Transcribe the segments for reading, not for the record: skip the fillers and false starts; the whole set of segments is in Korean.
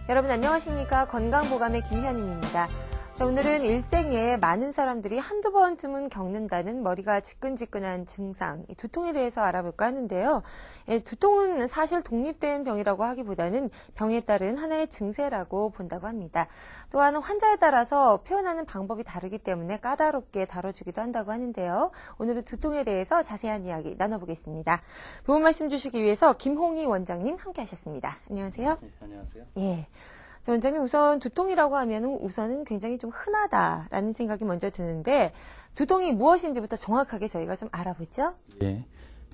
여러분 안녕하십니까? 건강보감의 김현임입니다. 자, 오늘은 일생에 많은 사람들이 한두 번쯤은 겪는다는 머리가 지끈지끈한 증상, 두통에 대해서 알아볼까 하는데요. 두통은 사실 독립된 병이라고 하기보다는 병에 따른 하나의 증세라고 본다고 합니다. 또한 환자에 따라서 표현하는 방법이 다르기 때문에 까다롭게 다뤄주기도 한다고 하는데요. 오늘은 두통에 대해서 자세한 이야기 나눠보겠습니다. 도움 말씀 주시기 위해서 김홍희 원장님 함께 하셨습니다. 안녕하세요. 네, 안녕하세요. 예. 자, 원장님, 우선 두통이라고 하면 우선은 굉장히 좀 흔하다라는 생각이 먼저 드는데, 두통이 무엇인지부터 정확하게 저희가 좀 알아보죠? 예.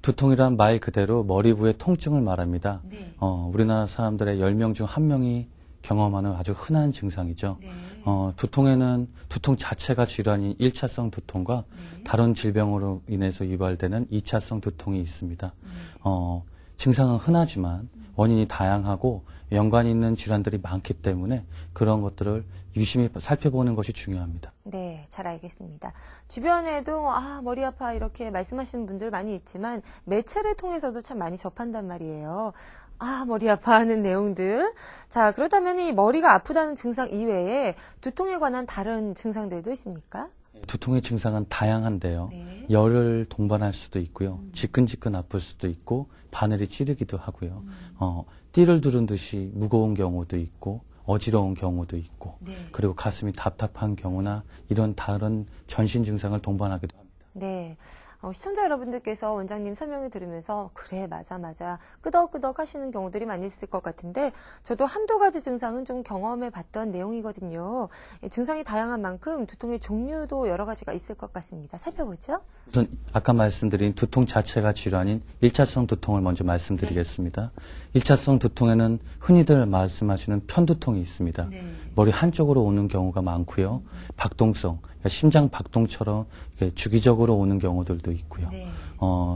두통이란 말 그대로 머리부의 통증을 말합니다. 네. 우리나라 사람들의 10명 중 1명이 경험하는 아주 흔한 증상이죠. 네. 두통에는 두통 자체가 질환인 1차성 두통과 다른 질병으로 인해서 유발되는 2차성 두통이 있습니다. 증상은 흔하지만 원인이 다양하고 연관이 있는 질환들이 많기 때문에 그런 것들을 유심히 살펴보는 것이 중요합니다. 네, 잘 알겠습니다. 주변에도 머리 아파 이렇게 말씀하시는 분들 많이 있지만 매체를 통해서도 참 많이 접한단 말이에요. 머리 아파 하는 내용들. 자, 그렇다면 이 머리가 아프다는 증상 이외에 두통에 관한 다른 증상들도 있습니까? 두통의 증상은 다양한데요. 네. 열을 동반할 수도 있고요. 지끈지끈 아플 수도 있고 바늘이 찌르기도 하고요. 띠를 두른 듯이 무거운 경우도 있고 어지러운 경우도 있고 네. 그리고 가슴이 답답한 경우나 이런 다른 전신 증상을 동반하기도 합니다. 네. 시청자 여러분들께서 원장님 설명을 들으면서 그래 맞아 끄덕끄덕 하시는 경우들이 많이 있을 것 같은데 저도 한두 가지 증상은 좀 경험해 봤던 내용이거든요. 증상이 다양한 만큼 두통의 종류도 여러 가지가 있을 것 같습니다. 살펴보죠. 우선 아까 말씀드린 두통 자체가 질환인 1차성 두통을 먼저 말씀드리겠습니다. 1차성 두통에는 흔히들 말씀하시는 편두통이 있습니다. 네. 머리 한쪽으로 오는 경우가 많고요. 박동성, 그러니까 심장 박동처럼 주기적으로 오는 경우들도 있고요. 네.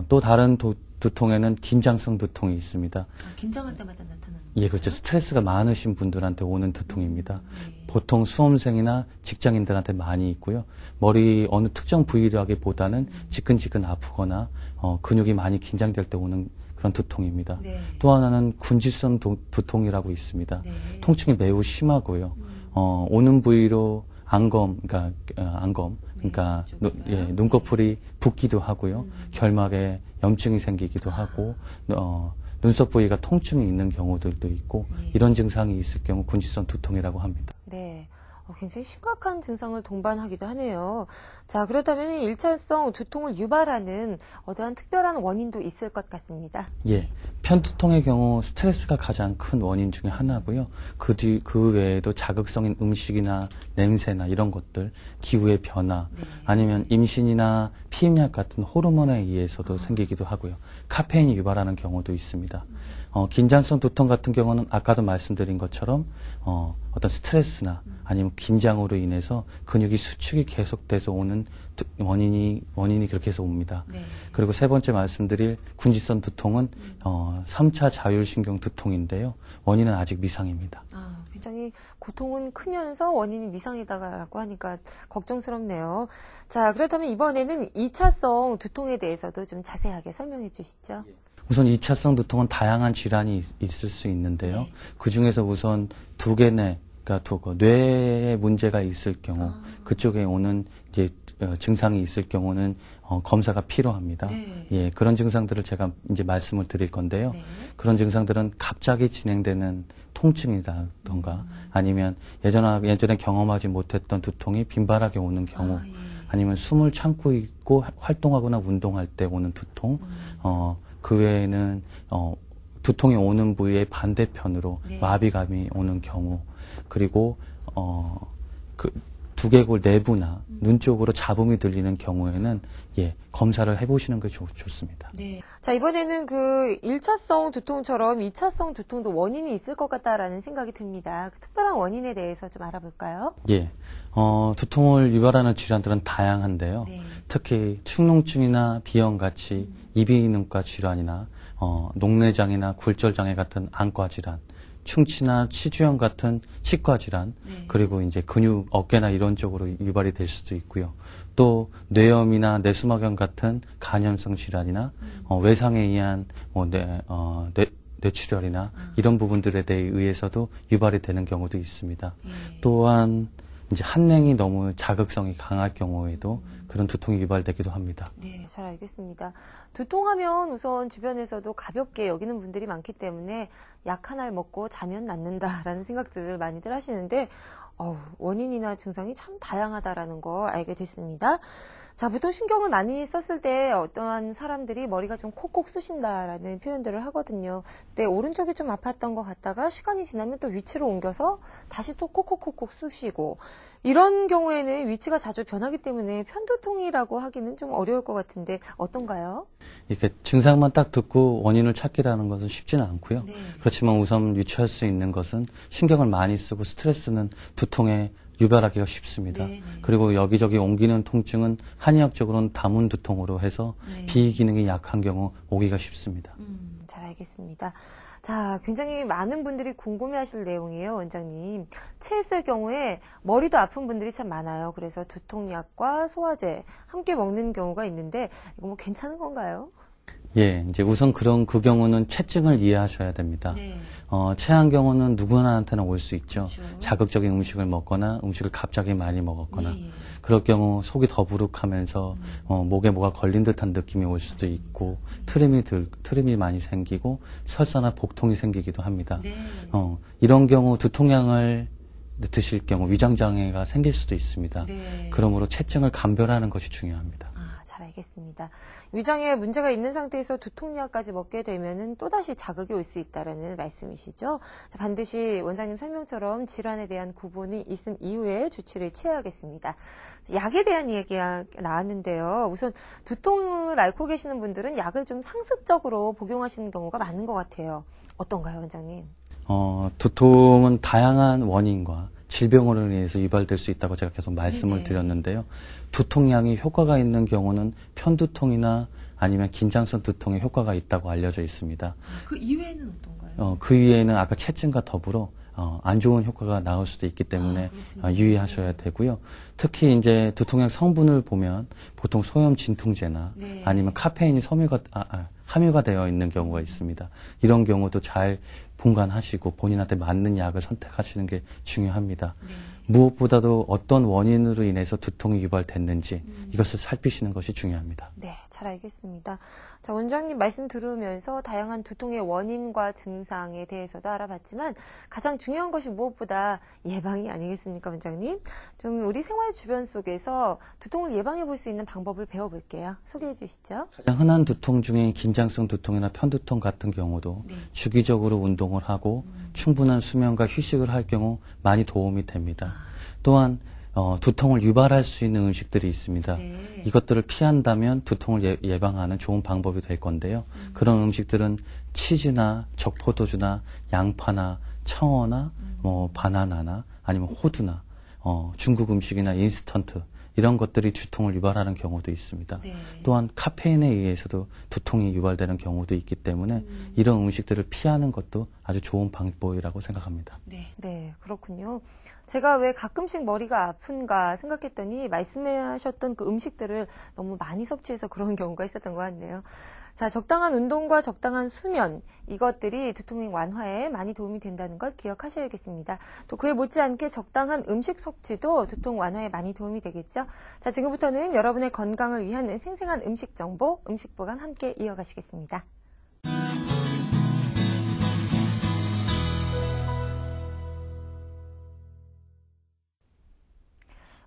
또 다른 두통에는 긴장성 두통이 있습니다. 긴장할 때마다 나타나는 예, 그렇죠. 스트레스가 많으신 분들한테 오는 두통입니다. 보통 수험생이나 직장인들한테 많이 있고요. 머리 어느 특정 부위라기보다는 지끈지끈 아프거나 근육이 많이 긴장될 때 오는 그런 두통입니다. 네. 또 하나는 군지성 두통이라고 있습니다. 네. 통증이 매우 심하고요. 오는 부위로 안검, 그러니까 눈꺼풀이 붓기도 하고요. 결막에 염증이 생기기도 하고 눈썹 부위가 통증이 있는 경우들도 있고 이런 증상이 있을 경우 군지성 두통이라고 합니다. 네. 굉장히 심각한 증상을 동반하기도 하네요. 자, 그렇다면 1차성 두통을 유발하는 어떠한 특별한 원인도 있을 것 같습니다. 예. 편두통의 경우 스트레스가 가장 큰 원인 중에 하나고요. 그 외에도 자극성인 음식이나 냄새나 이런 것들, 기후의 변화, 아니면 임신이나 피임약 같은 호르몬에 의해서도 생기기도 하고요. 카페인이 유발하는 경우도 있습니다. 긴장성 두통 같은 경우는 아까도 말씀드린 것처럼 어떤 스트레스나 아니면 긴장으로 인해서 근육이 수축이 계속돼서 오는 원인이 그렇게 해서 옵니다. 네. 그리고 세 번째 말씀드릴 군지성 두통은 3차 자율신경 두통인데요. 원인은 아직 미상입니다. 굉장히 고통은 크면서 원인이 미상이다라고 하니까 걱정스럽네요. 자, 그렇다면 이번에는 2차성 두통에 대해서도 좀 자세하게 설명해 주시죠. 우선 2차성 두통은 다양한 질환이 있을 수 있는데요. 그중에서 우선 두 개 그러니까 뇌에 문제가 있을 경우 그쪽에 오는 이제 증상이 있을 경우는 검사가 필요합니다. 네. 예, 그런 증상들을 제가 이제 말씀을 드릴 건데요. 네. 그런 증상들은 갑자기 진행되는 통증이라던가 아니면 예전에 경험하지 못했던 두통이 빈발하게 오는 경우 아니면 숨을 참고 있고 활동하거나 운동할 때 오는 두통 그 외에는 두통이 오는 부위의 반대편으로 마비감이 오는 경우 그리고 그 두개골 내부나 눈 쪽으로 잡음이 들리는 경우에는 검사를 해보시는 게 좋습니다. 네. 자, 이번에는 그 1차성 두통처럼 2차성 두통도 원인이 있을 것 같다라는 생각이 듭니다. 그 특별한 원인에 대해서 좀 알아볼까요? 예. 두통을 유발하는 질환들은 다양한데요. 네. 특히 축농증이나 비염같이 이비인후과 질환이나 녹내장이나 굴절장애 같은 안과 질환, 충치나 치주염 같은 치과 질환, 그리고 이제 근육, 어깨나 이런 쪽으로 유발이 될 수도 있고요. 또 뇌염이나 뇌수막염 같은 간염성 질환이나 외상에 의한 뇌출혈이나 이런 부분들에 대해 의해서도 유발이 되는 경우도 있습니다. 또한 이제 한냉이 너무 자극성이 강할 경우에도 그런 두통이 유발되기도 합니다. 네, 잘 알겠습니다. 두통하면 우선 주변에서도 가볍게 여기는 분들이 많기 때문에 약 하나를 먹고 자면 낫는다라는 생각들 많이들 하시는데 원인이나 증상이 참 다양하다라는 거 알게 됐습니다. 자, 보통 신경을 많이 썼을 때 어떠한 사람들이 머리가 좀 콕콕 쑤신다라는 표현들을 하거든요. 근데 오른쪽이 좀 아팠던 것 같다가 시간이 지나면 또 위치로 옮겨서 다시 또 콕콕콕콕 쑤시고 이런 경우에는 위치가 자주 변하기 때문에 편두통이라고 하기는 좀 어려울 것 같은데 어떤가요? 이렇게 증상만 딱 듣고 원인을 찾기라는 것은 쉽지는 않고요. 네. 그렇지만 우선 유추할 수 있는 것은 신경을 많이 쓰고 스트레스는 두통에 유발하기가 쉽습니다. 네, 네. 그리고 여기저기 옮기는 통증은 한의학적으로는 다문 두통으로 해서 네. 비기능이 약한 경우 오기가 쉽습니다. 잘 알겠습니다. 자, 굉장히 많은 분들이 궁금해하실 내용이에요, 원장님. 체했을 경우에 머리도 아픈 분들이 참 많아요. 그래서 두통약과 소화제 함께 먹는 경우가 있는데 이거 뭐 괜찮은 건가요? 예, 이제 우선 그 경우는 체증을 이해하셔야 됩니다. 네. 체한 경우는 누구나한테나 올 수 있죠. 그렇죠. 자극적인 음식을 먹거나 음식을 갑자기 많이 먹었거나 예. 그럴 경우 속이 더부룩하면서 목에 뭐가 걸린 듯한 느낌이 올 수도 있고 트림이 많이 생기고 설사나 복통이 생기기도 합니다. 네. 이런 경우 두통약을 드실 경우 위장장애가 생길 수도 있습니다. 네. 그러므로 체증을 감별하는 것이 중요합니다. 잘 알겠습니다. 위장에 문제가 있는 상태에서 두통약까지 먹게 되면은 또다시 자극이 올 수 있다라는 말씀이시죠? 자, 반드시 원장님 설명처럼 질환에 대한 구분이 있은 이후에 조치를 취해야겠습니다. 약에 대한 얘기가 나왔는데요. 우선 두통을 앓고 계시는 분들은 약을 좀 상습적으로 복용하시는 경우가 많은 것 같아요. 어떤가요, 원장님? 두통은 다양한 원인과 질병으로 인해서 유발될 수 있다고 제가 계속 말씀을 네. 드렸는데요. 두통약이 효과가 있는 경우는 편두통이나 아니면 긴장성 두통에 효과가 있다고 알려져 있습니다. 그 이외에는 어떤가요? 그 이외에는 아까 체증과 더불어 안 좋은 효과가 나올 수도 있기 때문에 유의하셔야 되고요. 특히 이제 두통약 성분을 보면 보통 소염 진통제나 네. 아니면 카페인이 함유가 되어 있는 경우가 있습니다. 이런 경우도 잘 분간하시고 본인한테 맞는 약을 선택하시는 게 중요합니다. 네. 무엇보다도 어떤 원인으로 인해서 두통이 유발됐는지 이것을 살피시는 것이 중요합니다. 네, 잘 알겠습니다. 자, 원장님 말씀 들으면서 다양한 두통의 원인과 증상에 대해서도 알아봤지만 가장 중요한 것이 무엇보다 예방이 아니겠습니까, 원장님? 좀 우리 생활 주변 속에서 두통을 예방해 볼 수 있는 방법을 배워볼게요. 소개해 주시죠. 가장 흔한 두통 중에 긴장성 두통이나 편두통 같은 경우도 네. 주기적으로 운동을 하고 충분한 수면과 휴식을 할 경우 많이 도움이 됩니다. 또한 두통을 유발할 수 있는 음식들이 있습니다. 네. 이것들을 피한다면 두통을 예방하는 좋은 방법이 될 건데요. 그런 음식들은 치즈나 적포도주나 양파나 청어나 바나나나 아니면 호두나 중국 음식이나 인스턴트 이런 것들이 두통을 유발하는 경우도 있습니다. 네. 또한 카페인에 의해서도 두통이 유발되는 경우도 있기 때문에 이런 음식들을 피하는 것도 아주 좋은 방법이라고 생각합니다. 네, 그렇군요. 제가 왜 가끔씩 머리가 아픈가 생각했더니 말씀하셨던 그 음식들을 너무 많이 섭취해서 그런 경우가 있었던 것 같네요. 자, 적당한 운동과 적당한 수면, 이것들이 두통 완화에 많이 도움이 된다는 걸 기억하셔야겠습니다. 또 그에 못지않게 적당한 음식 섭취도 두통 완화에 많이 도움이 되겠죠. 자, 지금부터는 여러분의 건강을 위한 생생한 음식 정보, 음식보감 함께 이어가시겠습니다.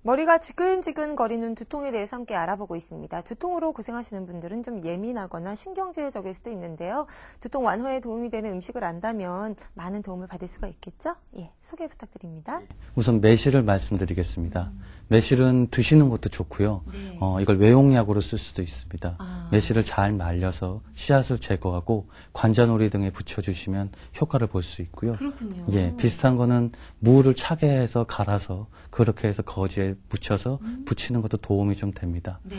머리가 지근지근 거리는 두통에 대해서 함께 알아보고 있습니다. 두통으로 고생하시는 분들은 좀 예민하거나 신경질적일 수도 있는데요. 두통 완화에 도움이 되는 음식을 안다면 많은 도움을 받을 수가 있겠죠? 예, 소개 부탁드립니다. 우선 매실을 말씀드리겠습니다. 매실은 드시는 것도 좋고요. 네. 이걸 외용약으로 쓸 수도 있습니다. 아. 매실을 잘 말려서 씨앗을 제거하고 관자놀이 등에 붙여주시면 효과를 볼 수 있고요. 그렇군요. 예, 비슷한 거는 무를 차게 해서 갈아서 그렇게 해서 거지에 묻혀서 붙이는 것도 도움이 좀 됩니다. 네.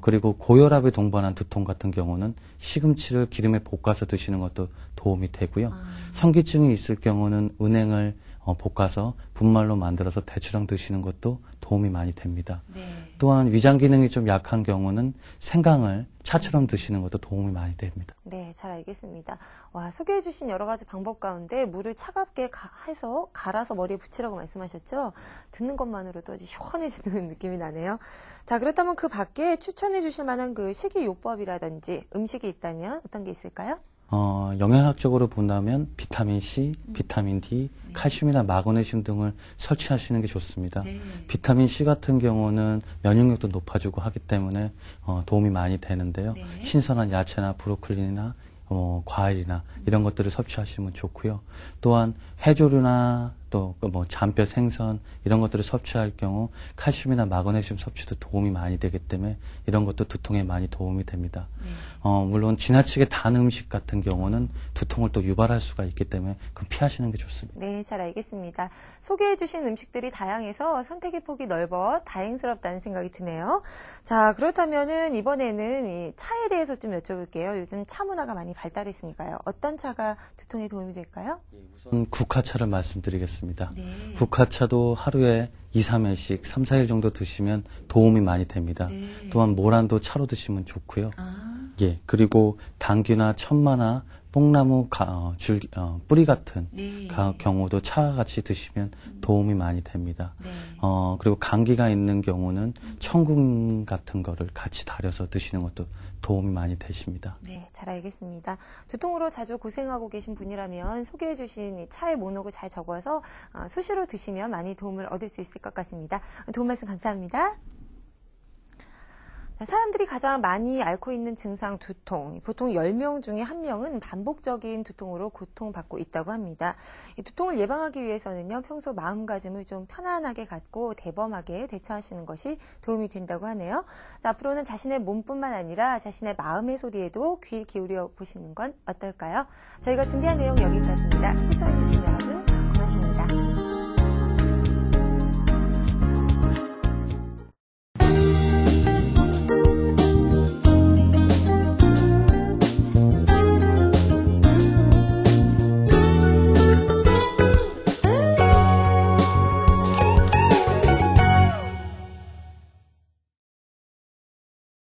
그리고 고혈압에 동반한 두통 같은 경우는 시금치를 기름에 볶아서 드시는 것도 도움이 되고요. 현기증이 있을 경우는 은행을 볶아서 분말로 만들어서 대추랑 드시는 것도 도움이 많이 됩니다. 네. 또한 위장 기능이 좀 약한 경우는 생강을 차처럼 드시는 것도 도움이 많이 됩니다. 네, 잘 알겠습니다. 와, 소개해 주신 여러 가지 방법 가운데 물을 차갑게 해서 갈아서 머리에 붙이라고 말씀하셨죠? 듣는 것만으로도 아주 시원해지는 느낌이 나네요. 자, 그렇다면 그 밖에 추천해 주실 만한 그 식이요법이라든지 음식이 있다면 어떤 게 있을까요? 영양학적으로 본다면 비타민 C, 비타민 D, 칼슘이나 마그네슘 등을 섭취하시는 게 좋습니다. 비타민 C 같은 경우는 면역력도 높아지고 하기 때문에 도움이 많이 되는데요. 신선한 야채나 브로콜리나 과일이나 이런 것들을 섭취하시면 좋고요. 또한 해조류나 또 잔뼈 생선 이런 것들을 섭취할 경우 칼슘이나 마그네슘 섭취도 도움이 많이 되기 때문에 이런 것도 두통에 많이 도움이 됩니다. 물론 지나치게 단 음식 같은 경우는 두통을 또 유발할 수가 있기 때문에 그건 피하시는 게 좋습니다. 네, 잘 알겠습니다. 소개해 주신 음식들이 다양해서 선택의 폭이 넓어 다행스럽다는 생각이 드네요. 자, 그렇다면은 이번에는 이 차에 대해서 좀 여쭤볼게요. 요즘 차 문화가 많이 발달했으니까요. 어떤 차가 두통에 도움이 될까요? 우선 국화차를 말씀드리겠습니다. 국화차도 하루에 2, 3회씩 3, 4일 정도 드시면 도움이 많이 됩니다. 또한 모란도 차로 드시면 좋고요. 예, 그리고 당귀나 천마나 뽕나무 뿌리 같은 경우도 차와 같이 드시면 도움이 많이 됩니다. 그리고 감기가 있는 경우는 청국 같은 거를 같이 달여서 드시는 것도 도움이 많이 되십니다. 네, 잘 알겠습니다. 두통으로 자주 고생하고 계신 분이라면 소개해 주신 이 차의 목록을 잘 적어서 수시로 드시면 많이 도움을 얻을 수 있을 것 같습니다. 도움 말씀 감사합니다. 사람들이 가장 많이 앓고 있는 증상 두통, 보통 10명 중에 1명은 반복적인 두통으로 고통받고 있다고 합니다. 이 두통을 예방하기 위해서는요, 평소 마음가짐을 좀 편안하게 갖고 대범하게 대처하시는 것이 도움이 된다고 하네요. 자, 앞으로는 자신의 몸뿐만 아니라 자신의 마음의 소리에도 귀 기울여 보시는 건 어떨까요? 저희가 준비한 내용 여기까지입니다. 시청해주신 여러분